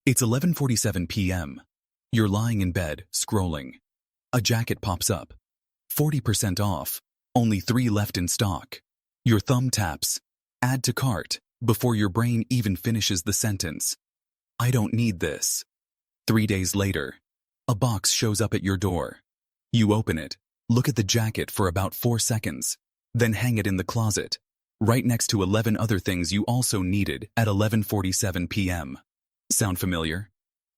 It's 11:47 p.m. You're lying in bed, scrolling. A jacket pops up. 40% off. Only 3 left in stock. Your thumb taps. Add to cart before your brain even finishes the sentence. I don't need this. 3 days later, a box shows up at your door. You open it, look at the jacket for about 4 seconds, then hang it in the closet, right next to 11 other things you also needed at 11:47 p.m. Sound familiar?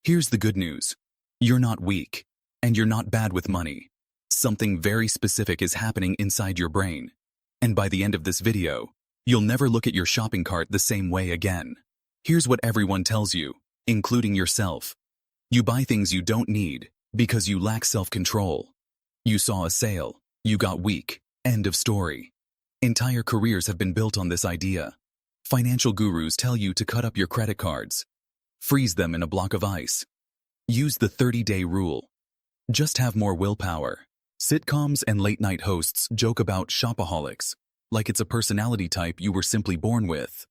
Here's the good news. You're not weak, and you're not bad with money. Something very specific is happening inside your brain. And by the end of this video, you'll never look at your shopping cart the same way again. Here's what everyone tells you, including yourself. You buy things you don't need because you lack self-control. You saw a sale, you got weak, end of story. Entire careers have been built on this idea. Financial gurus tell you to cut up your credit cards. Freeze them in a block of ice. Use the 30-day rule. Just have more willpower. Sitcoms and late-night hosts joke about shopaholics, like it's a personality type you were simply born with.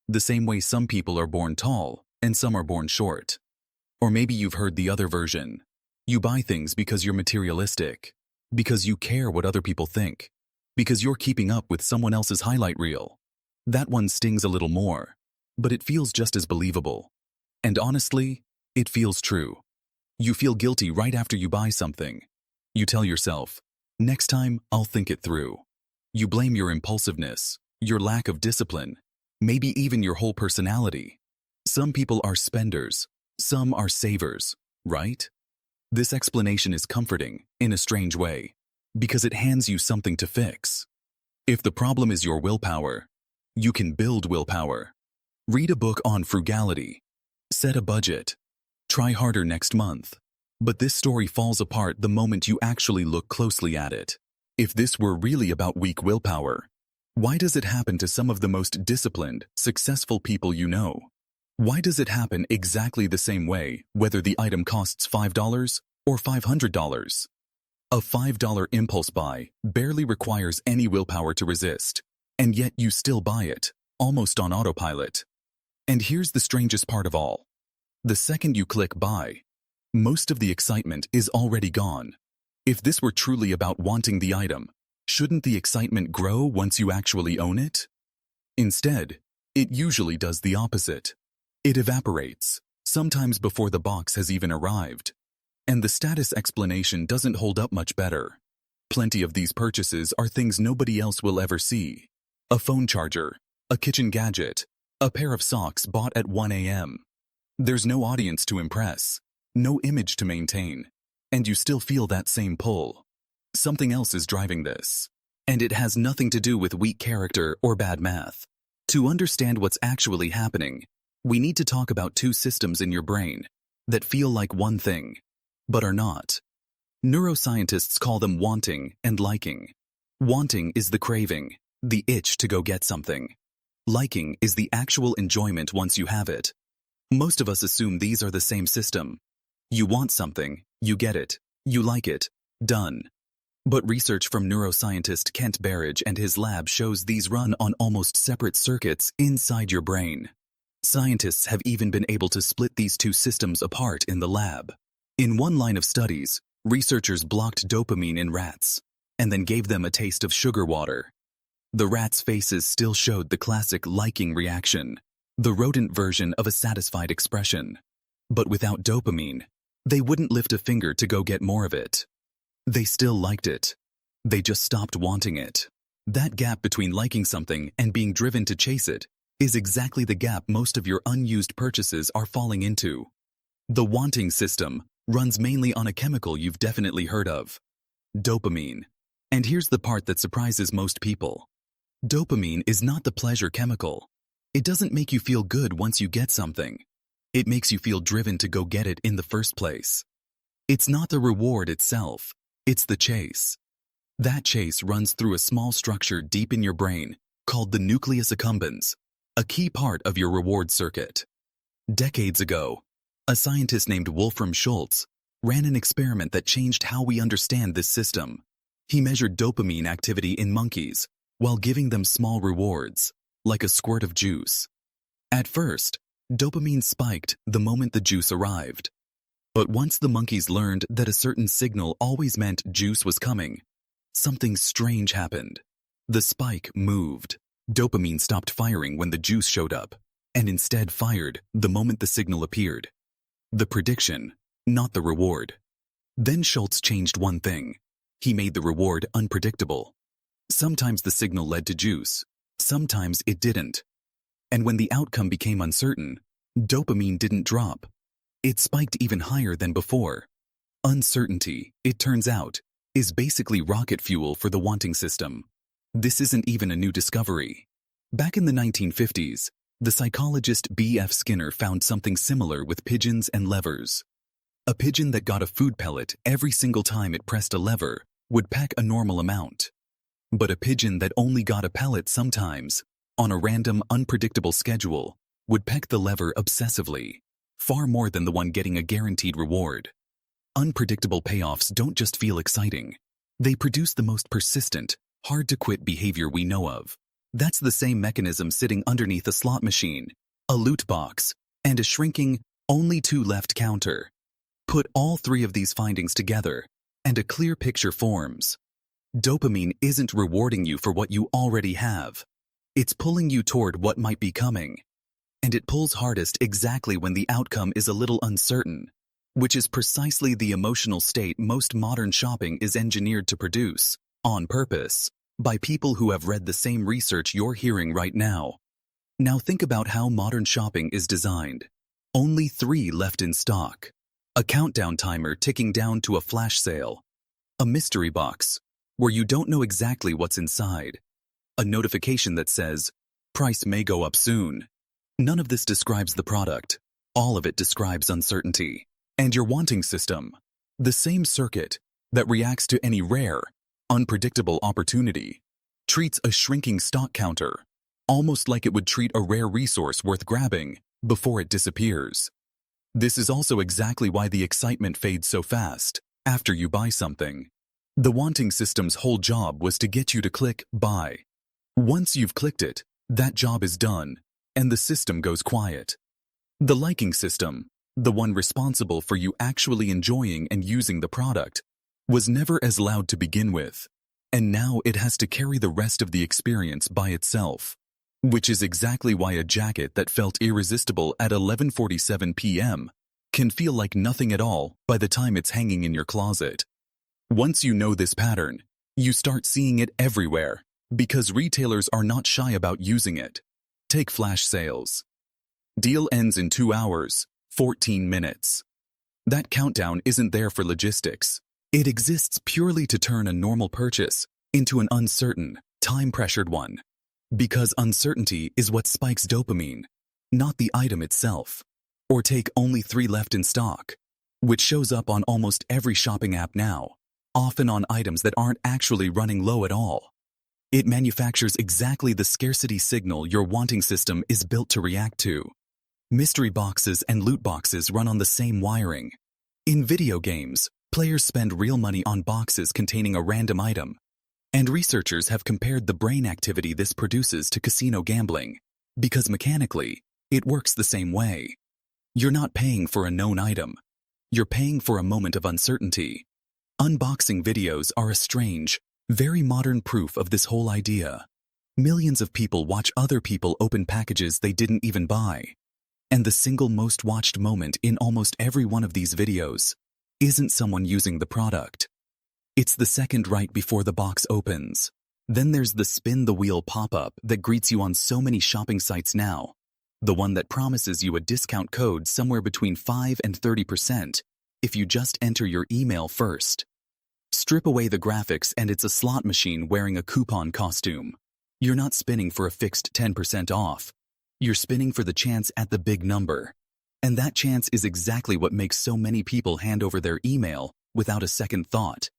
The same way some people are born tall and some are born short. Or maybe you've heard the other version. You buy things because you're materialistic, because you care what other people think, because you're keeping up with someone else's highlight reel. That one stings a little more, but it feels just as believable. And honestly, it feels true. You feel guilty right after you buy something. You tell yourself, next time I'll think it through. You blame your impulsiveness, your lack of discipline, maybe even your whole personality. Some people are spenders, some are savers, right? This explanation is comforting, in a strange way, because it hands you something to fix. If the problem is your willpower, you can build willpower. Read a book on frugality. Set a budget. Try harder next month. But this story falls apart the moment you actually look closely at it. If this were really about weak willpower, why does it happen to some of the most disciplined, successful people you know? Why does it happen exactly the same way, whether the item costs $5 or $500? A $5 impulse buy barely requires any willpower to resist, and yet you still buy it, almost on autopilot. And here's the strangest part of all. The second you click buy, most of the excitement is already gone. If this were truly about wanting the item, shouldn't the excitement grow once you actually own it? Instead, it usually does the opposite. It evaporates, sometimes before the box has even arrived. And the status explanation doesn't hold up much better. Plenty of these purchases are things nobody else will ever see. A phone charger, a kitchen gadget, a pair of socks bought at 1 a.m. There's no audience to impress, no image to maintain, and you still feel that same pull. Something else is driving this, and it has nothing to do with weak character or bad math. To understand what's actually happening, we need to talk about 2 systems in your brain that feel like one thing, but are not. Neuroscientists call them wanting and liking. Wanting is the craving, the itch to go get something. Liking is the actual enjoyment once you have it. Most of us assume these are the same system. You want something, you get it, you like it, done. But research from neuroscientist Kent Berridge and his lab shows these run on almost separate circuits inside your brain. Scientists have even been able to split these 2 systems apart in the lab. In one line of studies, researchers blocked dopamine in rats, and then gave them a taste of sugar water. The rats' faces still showed the classic liking reaction, the rodent version of a satisfied expression. But without dopamine, they wouldn't lift a finger to go get more of it. They still liked it. They just stopped wanting it. That gap between liking something and being driven to chase it is exactly the gap most of your unused purchases are falling into. The wanting system runs mainly on a chemical you've definitely heard of: dopamine. And here's the part that surprises most people. Dopamine is not the pleasure chemical. It doesn't make you feel good once you get something. It makes you feel driven to go get it in the first place. It's not the reward itself, it's the chase. That chase runs through a small structure deep in your brain called the nucleus accumbens, a key part of your reward circuit. Decades ago, a scientist named Wolfram Schultz ran an experiment that changed how we understand this system. He measured dopamine activity in monkeys while giving them small rewards, like a squirt of juice. At first, Dopamine spiked the moment the juice arrived. But once the monkeys learned that a certain signal always meant juice was coming, something strange happened. The spike moved. Dopamine stopped firing when the juice showed up, and instead fired the moment the signal appeared. The prediction, not the reward. Then Schultz changed one thing. He made the reward unpredictable. Sometimes the signal led to juice, sometimes it didn't. And when the outcome became uncertain, dopamine didn't drop. It spiked even higher than before. Uncertainty, it turns out, is basically rocket fuel for the wanting system. This isn't even a new discovery. Back in the 1950s, the psychologist B.F. Skinner found something similar with pigeons and levers. A pigeon that got a food pellet every single time it pressed a lever would peck a normal amount. But a pigeon that only got a pellet sometimes, on a random, unpredictable schedule, would peck the lever obsessively, far more than the one getting a guaranteed reward. Unpredictable payoffs don't just feel exciting. They produce the most persistent, hard-to-quit behavior we know of. That's the same mechanism sitting underneath a slot machine, a loot box, and a shrinking, only two left counter. Put all three of these findings together, and a clear picture forms. Dopamine isn't rewarding you for what you already have. It's pulling you toward what might be coming. And it pulls hardest exactly when the outcome is a little uncertain, which is precisely the emotional state most modern shopping is engineered to produce, on purpose, by people who have read the same research you're hearing right now. Now think about how modern shopping is designed. Only 3 left in stock. A countdown timer ticking down to a flash sale. A mystery box, where you don't know exactly what's inside. A notification that says, price may go up soon. None of this describes the product. All of it describes uncertainty. And your wanting system, the same circuit that reacts to any rare, unpredictable opportunity, treats a shrinking stock counter, almost like it would treat a rare resource worth grabbing before it disappears. This is also exactly why the excitement fades so fast after you buy something. The wanting system's whole job was to get you to click buy. Once you've clicked it, that job is done, and the system goes quiet. The liking system, the one responsible for you actually enjoying and using the product, was never as loud to begin with, and now it has to carry the rest of the experience by itself. Which is exactly why a jacket that felt irresistible at 11:47 p.m. can feel like nothing at all by the time it's hanging in your closet. Once you know this pattern, you start seeing it everywhere, because retailers are not shy about using it. Take flash sales. Deal ends in 2 hours, 14 minutes. That countdown isn't there for logistics. It exists purely to turn a normal purchase into an uncertain, time-pressured one. Because uncertainty is what spikes dopamine, not the item itself. Or take only 3 left in stock, which shows up on almost every shopping app now, often on items that aren't actually running low at all. It manufactures exactly the scarcity signal your wanting system is built to react to. Mystery boxes and loot boxes run on the same wiring. In video games, players spend real money on boxes containing a random item. And researchers have compared the brain activity this produces to casino gambling, because mechanically, it works the same way. You're not paying for a known item. You're paying for a moment of uncertainty. Unboxing videos are a strange, very modern proof of this whole idea. Millions of people watch other people open packages they didn't even buy. And the single most watched moment in almost every one of these videos isn't someone using the product. It's the second right before the box opens. Then there's the spin the wheel pop-up that greets you on so many shopping sites now. The one that promises you a discount code somewhere between 5 and 30% if you just enter your email first. Strip away the graphics and it's a slot machine wearing a coupon costume. You're not spinning for a fixed 10% off. You're spinning for the chance at the big number. And that chance is exactly what makes so many people hand over their email without a second thought.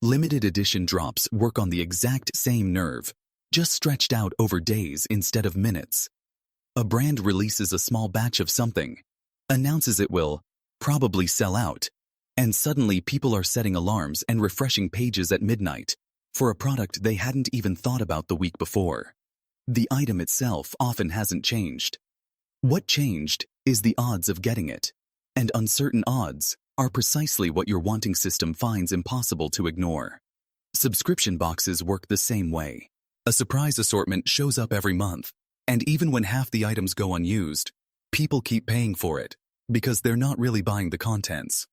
Limited edition drops work on the exact same nerve, just stretched out over days instead of minutes. A brand releases a small batch of something, announces it will probably sell out, and suddenly people are setting alarms and refreshing pages at midnight for a product they hadn't even thought about the week before. The item itself often hasn't changed. What changed is the odds of getting it, and uncertain odds are precisely what your wanting system finds impossible to ignore. Subscription boxes work the same way. A surprise assortment shows up every month, and even when half the items go unused, people keep paying for it because they're not really buying the contents.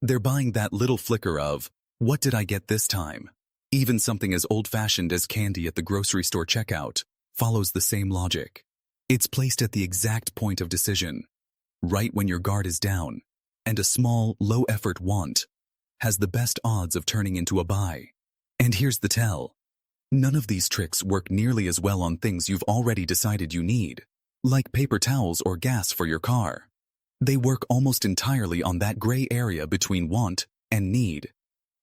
They're buying that little flicker of, what did I get this time? Even something as old-fashioned as candy at the grocery store checkout follows the same logic. It's placed at the exact point of decision, right when your guard is down, and a small, low-effort want has the best odds of turning into a buy. And here's the tell. None of these tricks work nearly as well on things you've already decided you need, like paper towels or gas for your car. They work almost entirely on that gray area between want and need,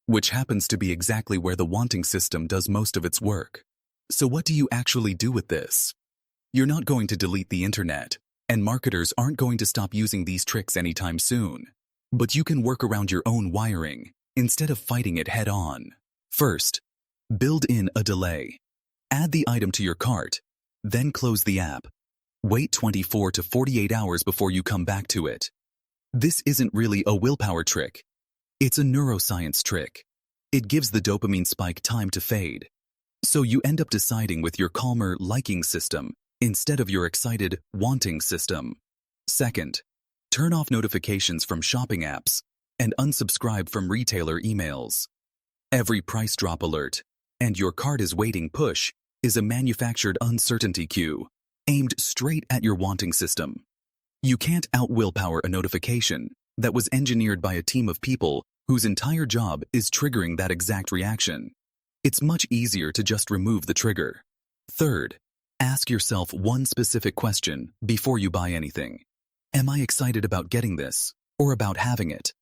which happens to be exactly where the wanting system does most of its work. So what do you actually do with this? You're not going to delete the internet, and marketers aren't going to stop using these tricks anytime soon. But you can work around your own wiring instead of fighting it head-on. First, build in a delay. Add the item to your cart, then close the app. Wait 24 to 48 hours before you come back to it. This isn't really a willpower trick. It's a neuroscience trick. It gives the dopamine spike time to fade. So you end up deciding with your calmer liking system instead of your excited wanting system. Second, turn off notifications from shopping apps and unsubscribe from retailer emails. Every price drop alert and your cart is waiting push is a manufactured uncertainty cue aimed straight at your wanting system. You can't out-willpower a notification that was engineered by a team of people whose entire job is triggering that exact reaction. It's much easier to just remove the trigger. Third, ask yourself one specific question before you buy anything. Am I excited about getting this or about having it?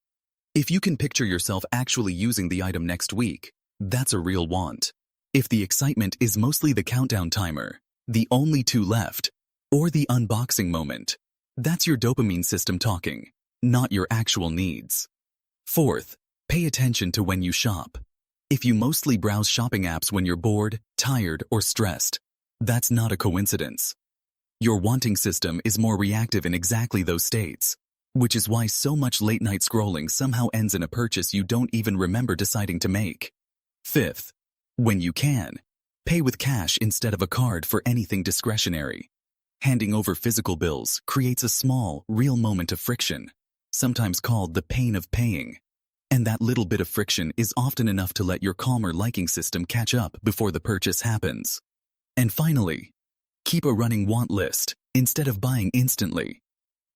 If you can picture yourself actually using the item next week, that's a real want. If the excitement is mostly the countdown timer, the only two left, or the unboxing moment, that's your dopamine system talking, not your actual needs. Fourth, pay attention to when you shop. If you mostly browse shopping apps when you're bored, tired, or stressed, that's not a coincidence. Your wanting system is more reactive in exactly those states, which is why so much late-night scrolling somehow ends in a purchase you don't even remember deciding to make. Fifth, when you can, pay with cash instead of a card for anything discretionary. Handing over physical bills creates a small, real moment of friction, sometimes called the pain of paying. And that little bit of friction is often enough to let your calmer liking system catch up before the purchase happens. And finally, keep a running want list instead of buying instantly.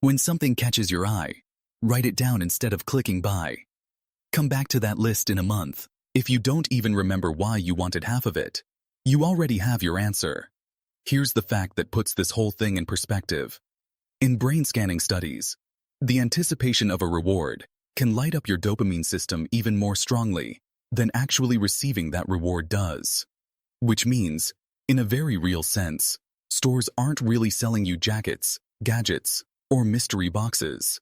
When something catches your eye, write it down instead of clicking buy. Come back to that list in a month. If you don't even remember why you wanted half of it, you already have your answer. Here's the fact that puts this whole thing in perspective. In brain scanning studies, the anticipation of a reward can light up your dopamine system even more strongly than actually receiving that reward does. Which means, in a very real sense, stores aren't really selling you jackets, gadgets, or mystery boxes.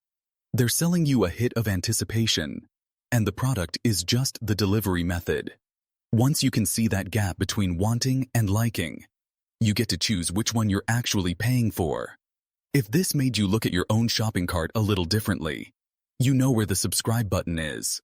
They're selling you a hit of anticipation, and the product is just the delivery method. Once you can see that gap between wanting and liking, you get to choose which one you're actually paying for. If this made you look at your own shopping cart a little differently, you know where the subscribe button is.